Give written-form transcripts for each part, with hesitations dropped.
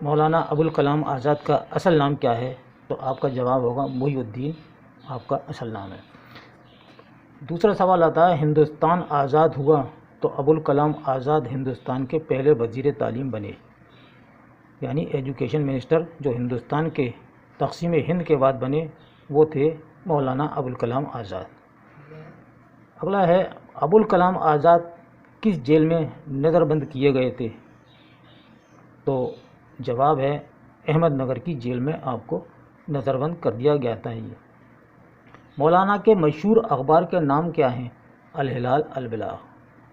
مولانا ابوالکلام آزاد کا اصل نام کیا ہے؟ تو آپ کا جواب ہوگا محی الدین آپ کا اصل نام ہے۔ دوسرا سوال آتا ہے ہندوستان آزاد ہوا تو ابوالکلام آزاد ہندوستان کے پہلے وزیر تعلیم بنے، یعنی ایجوکیشن منسٹر جو ہندوستان کے تقسیم ہند کے بعد بنے وہ تھے مولانا ابوالکلام آزاد۔ اگلا ہے ابوالکلام آزاد کس جیل میں نظر بند کیے گئے تھے؟ تو جواب ہے احمد نگر کی جیل میں آپ کو نظر بند کر دیا گیا تھا۔ یہ مولانا کے مشہور اخبار کے نام کیا ہیں؟ الہلال، البلاغ،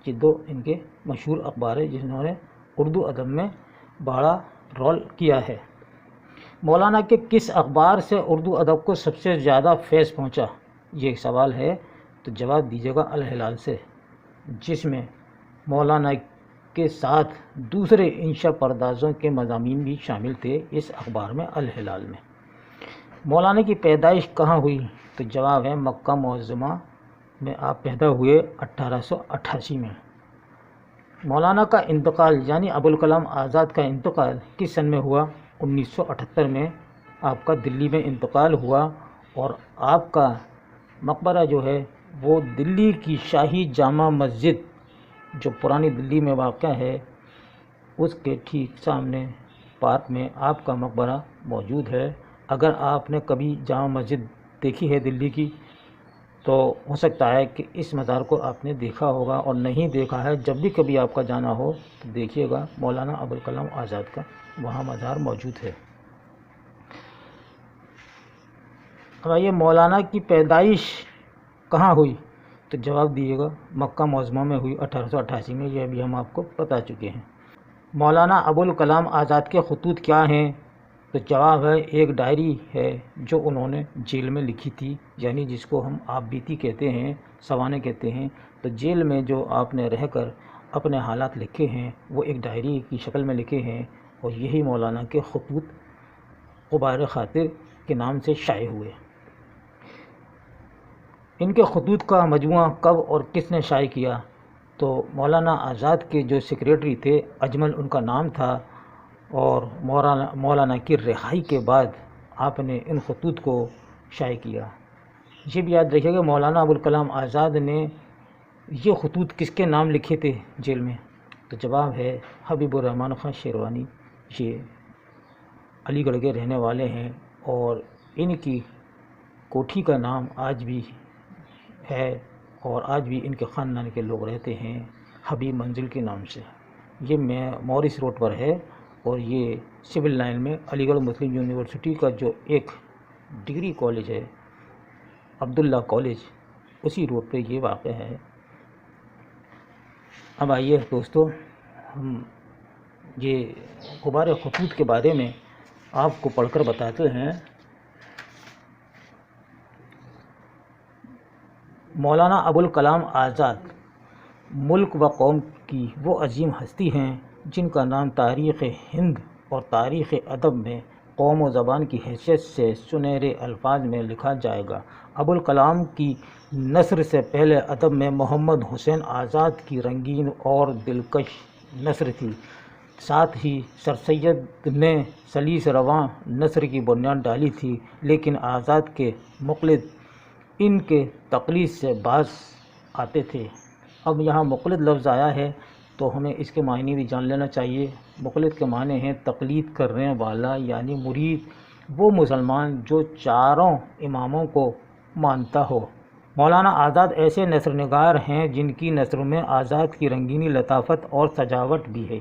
یہ دو ان کے مشہور اخبار ہیں جنہوں نے اردو ادب میں بڑا رول کیا ہے۔ مولانا کے کس اخبار سے اردو ادب کو سب سے زیادہ فیض پہنچا؟ یہ سوال ہے تو جواب دیجیے گا الہلال سے، جس میں مولانا کے ساتھ دوسرے انشا پردازوں کے مضامین بھی شامل تھے اس اخبار میں الہلال میں۔ مولانا کی پیدائش کہاں ہوئی؟ تو جواب ہے مکہ معظمہ میں آپ پیدا ہوئے 1888 میں۔ مولانا کا انتقال یعنی ابوالکلام آزاد کا انتقال کس سن میں ہوا؟ 1978 میں آپ کا دلی میں انتقال ہوا، اور آپ کا مقبرہ جو ہے وہ دلی کی شاہی جامع مسجد جو پرانی دلی میں واقع ہے اس کے ٹھیک سامنے پارک میں آپ کا مقبرہ موجود ہے۔ اگر آپ نے کبھی جامع مسجد دیکھی ہے دلی کی تو ہو سکتا ہے کہ اس مزار کو آپ نے دیکھا ہوگا، اور نہیں دیکھا ہے جب بھی کبھی آپ کا جانا ہو تو دیکھیے گا مولانا ابوالکلام آزاد کا وہاں مزار موجود ہے۔ اب آئیے مولانا کی پیدائش کہاں ہوئی؟ تو جواب دیجیے گا مکہ معظمہ میں ہوئی 1888 میں، یہ بھی ہم آپ کو بتا چکے ہیں۔ مولانا ابوالکلام آزاد کے خطوط کیا ہیں؟ تو جواب ہے ایک ڈائری ہے جو انہوں نے جیل میں لکھی تھی، یعنی جس کو ہم آپ بیتی کہتے ہیں، سوانح کہتے ہیں۔ تو جیل میں جو آپ نے رہ کر اپنے حالات لکھے ہیں وہ ایک ڈائری کی شکل میں لکھے ہیں، اور یہی مولانا کے خطوط غبار خاطر کے نام سے شائع ہوئے۔ ان کے خطوط کا مجموعہ کب اور کس نے شائع کیا؟ تو مولانا آزاد کے جو سیکریٹری تھے اجمل ان کا نام تھا، اور مولانا کی رہائی کے بعد آپ نے ان خطوط کو شائع کیا۔ یہ بھی یاد رکھیے گا مولانا ابوالکلام آزاد نے یہ خطوط کس کے نام لکھے تھے جیل میں؟ تو جواب ہے حبیب الرحمن خان شیروانی، یہ علی گڑھ کے رہنے والے ہیں، اور ان کی کوٹھی کا نام آج بھی ہے، اور آج بھی ان کے خاندان کے لوگ رہتے ہیں حبیب منزل کے نام سے۔ یہ مورس روڈ پر ہے، اور یہ سول لائن میں علی گڑھ مسلم یونیورسٹی کا جو ایک ڈگری کالج ہے عبداللہ کالج، اسی روڈ پہ یہ واقع ہے۔ اب آئیے دوستو ہم یہ غبار خطوط کے بارے میں آپ کو پڑھ کر بتاتے ہیں۔ مولانا ابوالکلام آزاد ملک و قوم کی وہ عظیم ہستی ہیں جن کا نام تاریخ ہند اور تاریخ ادب میں قوم و زبان کی حیثیت سے سنہرے الفاظ میں لکھا جائے گا۔ ابوالکلام کی نثر سے پہلے ادب میں محمد حسین آزاد کی رنگین اور دلکش نثر تھی، ساتھ ہی سر سید نے سلیس رواں نثر کی بنیاد ڈالی تھی، لیکن آزاد کے مقلد ان کے تقلید سے باز آتے تھے۔ اب یہاں مقلد لفظ آیا ہے تو ہمیں اس کے معنی بھی جان لینا چاہیے۔ مقلد کے معنی ہیں تقلید کرنے والا، یعنی مرید وہ مسلمان جو چاروں اماموں کو مانتا ہو۔ مولانا آزاد ایسے نثر نگار ہیں جن کی نثر میں آزاد کی رنگینی، لطافت اور سجاوٹ بھی ہے،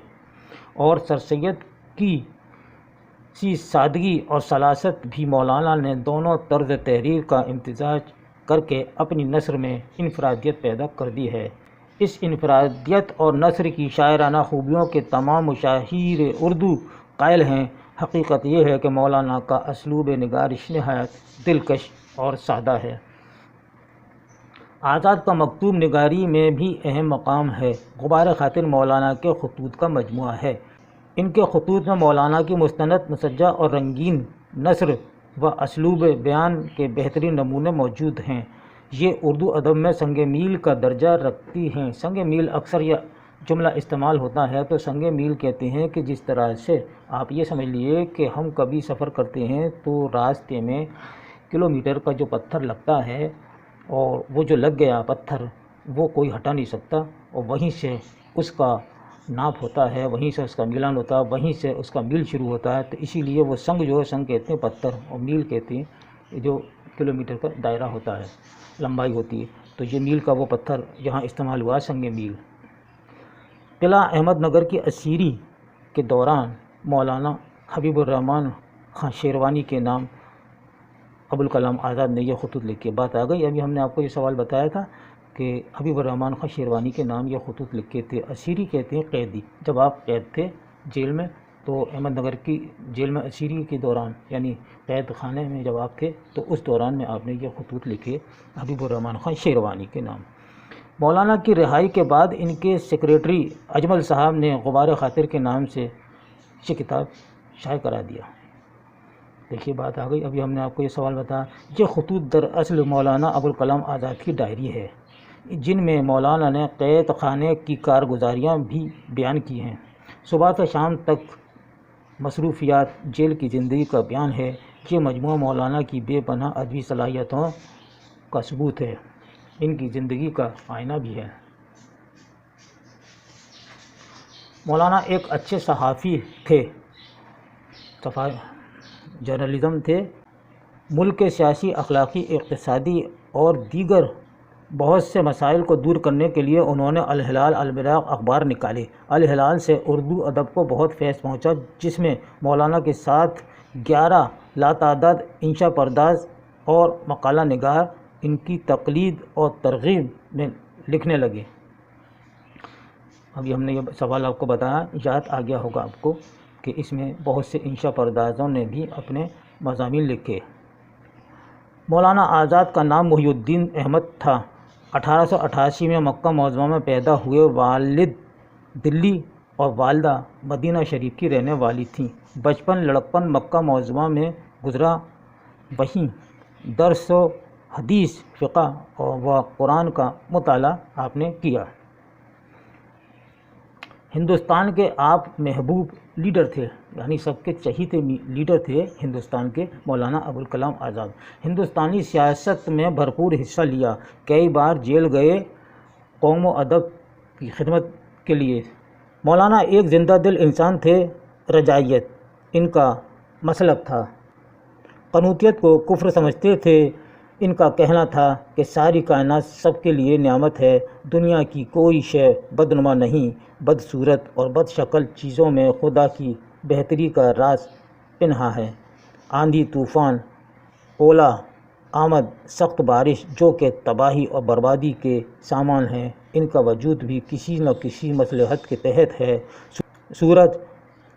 اور سر سید کی سی سادگی اور سلاست بھی مولانا نے دونوں طرز تحریر کا امتزاج کر کے اپنی نثر میں انفرادیت پیدا کر دی ہے۔ اس انفرادیت اور نثر کی شاعرانہ خوبیوں کے تمام مشاہیر اردو قائل ہیں۔ حقیقت یہ ہے کہ مولانا کا اسلوب نگارش نہایت دلکش اور سادہ ہے۔ آزاد کا مکتوب نگاری میں بھی اہم مقام ہے۔ غبار خاطر مولانا کے خطوط کا مجموعہ ہے۔ ان کے خطوط میں مولانا کی مستند، مسجع اور رنگین نثر و اسلوب بیان کے بہترین نمونے موجود ہیں۔ یہ اردو ادب میں سنگ میل کا درجہ رکھتی ہیں۔ سنگ میل اکثر جملہ استعمال ہوتا ہے تو سنگ میل کہتے ہیں کہ جس طرح سے آپ یہ سمجھ لیے کہ ہم کبھی سفر کرتے ہیں تو راستے میں کلومیٹر کا جو پتھر لگتا ہے اور وہ جو لگ گیا پتھر وہ کوئی ہٹا نہیں سکتا، اور وہیں سے اس کا ناپ ہوتا ہے، وہیں سے اس کا میلان ہوتا ہے، وہیں سے اس کا میل شروع ہوتا ہے۔ تو اسی لیے وہ سنگ جو ہے، سنگ کہتے ہیں پتھر، اور میل کہتے ہیں جو کلومیٹر کا دائرہ ہوتا ہے، لمبائی ہوتی ہے۔ تو یہ میل کا وہ پتھر یہاں استعمال ہوا، سنگ میل۔ قلعہ احمد نگر کی اسیری کے دوران مولانا حبیب الرحمن خان شیروانی کے نام ابوالکلام آزاد نے یہ خطوط لکھے۔ بات آ گئی، ابھی ہم نے آپ کو یہ سوال بتایا تھا کہ حبیب الرحمن خان شیروانی کے نام یہ خطوط لکھے تھے۔ اسیری کہتے ہیں قیدی، جب آپ قید تھے جیل میں تو احمد نگر کی جیل میں اسیری کے دوران، یعنی قید خانے میں جب آپ تھے تو اس دوران میں آپ نے یہ خطوط لکھے حبیب الرحمن خان شیروانی کے نام۔ مولانا کی رہائی کے بعد ان کے سیکریٹری اجمل صاحب نے غبار خاطر کے نام سے یہ کتاب شائع کرا دیا۔ دیکھیے بات آ گئی، ابھی ہم نے آپ کو یہ سوال بتایا۔ یہ خطوط دراصل مولانا ابوالکلام آزاد کی ڈائری ہے، جن میں مولانا نے قید خانے کی کارگزاریاں بھی بیان کی ہیں۔ صبح سے شام تک مصروفیات جیل کی زندگی کا بیان ہے۔ یہ مجموعہ مولانا کی بے پناہ ادبی صلاحیتوں کا ثبوت ہے، ان کی زندگی کا آئینہ بھی ہے۔ مولانا ایک اچھے صحافی تھے، جرنلزم تھے۔ ملک کے سیاسی، اخلاقی، اقتصادی اور دیگر بہت سے مسائل کو دور کرنے کے لیے انہوں نے الہلال، البراق اخبار نکالے۔ الہلال سے اردو ادب کو بہت فیض پہنچا، جس میں مولانا کے ساتھ 11 لاتعداد انشا پرداز اور مقالہ نگار ان کی تقلید اور ترغیب میں لکھنے لگے۔ ابھی ہم نے یہ سوال آپ کو بتایا، یاد آ گیا ہوگا آپ کو کہ اس میں بہت سے انشا پردازوں نے بھی اپنے مضامین لکھے۔ مولانا آزاد کا نام محی الدین احمد تھا۔ 1888 میں مکہ معظمہ میں پیدا ہوئے۔ والد دلی اور والدہ مدینہ شریف کی رہنے والی تھیں۔ بچپن لڑکپن مکہ معظمہ میں گزرا، وہیں درس و حدیث، فقہ و قرآن کا مطالعہ آپ نے کیا۔ ہندوستان کے آپ محبوب لیڈر تھے، یعنی سب کے چہیتے لیڈر تھے ہندوستان کے مولانا ابوالکلام آزاد۔ ہندوستانی سیاست میں بھرپور حصہ لیا، کئی بار جیل گئے قوم و ادب کی خدمت کے لیے۔ مولانا ایک زندہ دل انسان تھے۔ رجائیت ان کا مسلک تھا، قنوتیت کو کفر سمجھتے تھے۔ ان کا کہنا تھا کہ ساری کائنات سب کے لیے نعمت ہے، دنیا کی کوئی شے بدنما نہیں، بدصورت اور بد شکل چیزوں میں خدا کی بہتری کا راز پنہا ہے۔ آندھی، طوفان، اولا آمد، سخت بارش جو کہ تباہی اور بربادی کے سامان ہیں، ان کا وجود بھی کسی نہ کسی مصلحت کے تحت ہے۔ سورج،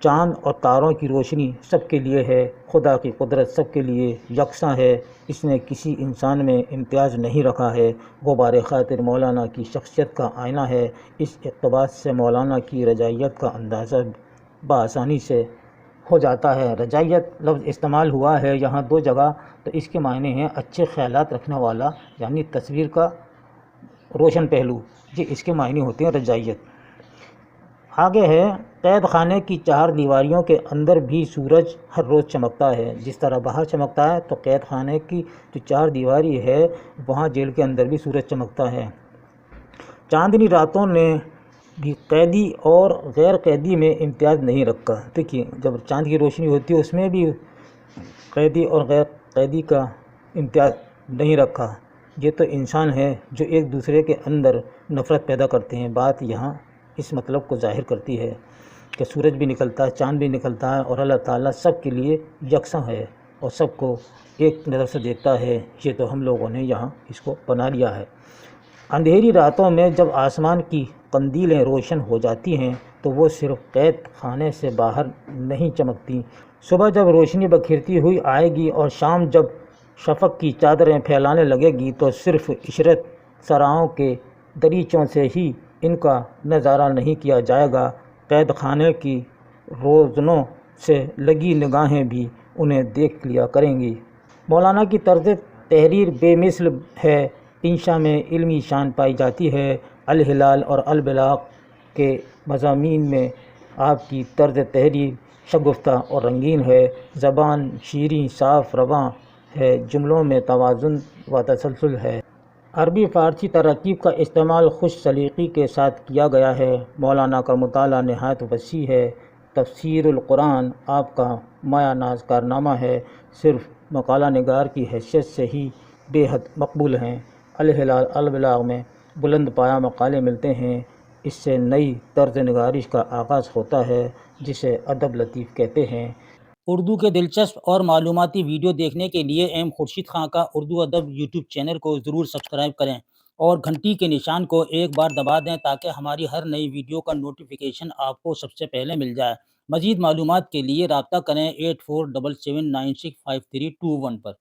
چاند اور تاروں کی روشنی سب کے لیے ہے، خدا کی قدرت سب کے لیے یکساں ہے، اس نے کسی انسان میں امتیاز نہیں رکھا ہے۔ غبار خاطر مولانا کی شخصیت کا آئینہ ہے۔ اس اقتباس سے مولانا کی رجائیت کا اندازہ بآسانی سے ہو جاتا ہے۔ رجائیت لفظ استعمال ہوا ہے یہاں 2 جگہ، تو اس کے معنی ہیں اچھے خیالات رکھنے والا، یعنی تصویر کا روشن پہلو، یہ اس کے معنی ہوتے ہیں رجائیت۔ آگے ہے، قید خانے کی 4 دیواریوں کے اندر بھی سورج ہر روز چمکتا ہے، جس طرح باہر چمکتا ہے، تو قید خانے کی جو 4 دیواری ہے وہاں جیل کے اندر بھی سورج چمکتا ہے۔ چاندنی راتوں نے بھی قیدی اور غیر قیدی میں امتیاز نہیں رکھا۔ دیکھیے، جب چاند کی روشنی ہوتی ہے اس میں بھی قیدی اور غیر قیدی کا امتیاز نہیں رکھا۔ یہ تو انسان ہے جو ایک دوسرے کے اندر نفرت پیدا کرتے ہیں۔ بات یہاں اس مطلب کو ظاہر کرتی ہے کہ سورج بھی نکلتا ہے، چاند بھی نکلتا ہے، اور اللہ تعالیٰ سب کے لیے یکساں ہے اور سب کو ایک نظر سے دیکھتا ہے۔ یہ تو ہم لوگوں نے یہاں اس کو بنا لیا ہے۔ اندھیری راتوں میں جب آسمان کی قندیلیں روشن ہو جاتی ہیں تو وہ صرف قید خانے سے باہر نہیں چمکتی۔ صبح جب روشنی بکھرتی ہوئی آئے گی اور شام جب شفق کی چادریں پھیلانے لگے گی تو صرف عشرت سراؤں کے دریچوں سے ہی ان کا نظارہ نہیں کیا جائے گا، قید خانے کی روزنوں سے لگی نگاہیں بھی انہیں دیکھ لیا کریں گی۔ مولانا کی طرز تحریر بے مثل ہے، انشا میں علمی شان پائی جاتی ہے۔ الہلال اور البلاغ کے مضامین میں آپ کی طرز تحریر شگفتہ اور رنگین ہے، زبان شیریں صاف رواں ہے، جملوں میں توازن و تسلسل ہے۔ عربی فارسی تراکیب کا استعمال خوش سلیقی کے ساتھ کیا گیا ہے۔ مولانا کا مطالعہ نہایت وسیع ہے۔ تفسیر القرآن آپ کا مایہ ناز کارنامہ ہے، صرف مقالہ نگار کی حیثیت سے ہی بے حد مقبول ہیں۔ الہلال البلاغ میں بلند پایہ مقالے ملتے ہیں، اس سے نئی طرز نگارش کا آغاز ہوتا ہے جسے ادب لطیف کہتے ہیں۔ اردو کے دلچسپ اور معلوماتی ویڈیو دیکھنے کے لیے ایم خورشید خاں کا اردو ادب یوٹیوب چینل کو ضرور سبسکرائب کریں اور گھنٹی کے نشان کو ایک بار دبا دیں تاکہ ہماری ہر نئی ویڈیو کا نوٹیفیکیشن آپ کو سب سے پہلے مل جائے۔ مزید معلومات کے لیے رابطہ کریں 8477965321 پر۔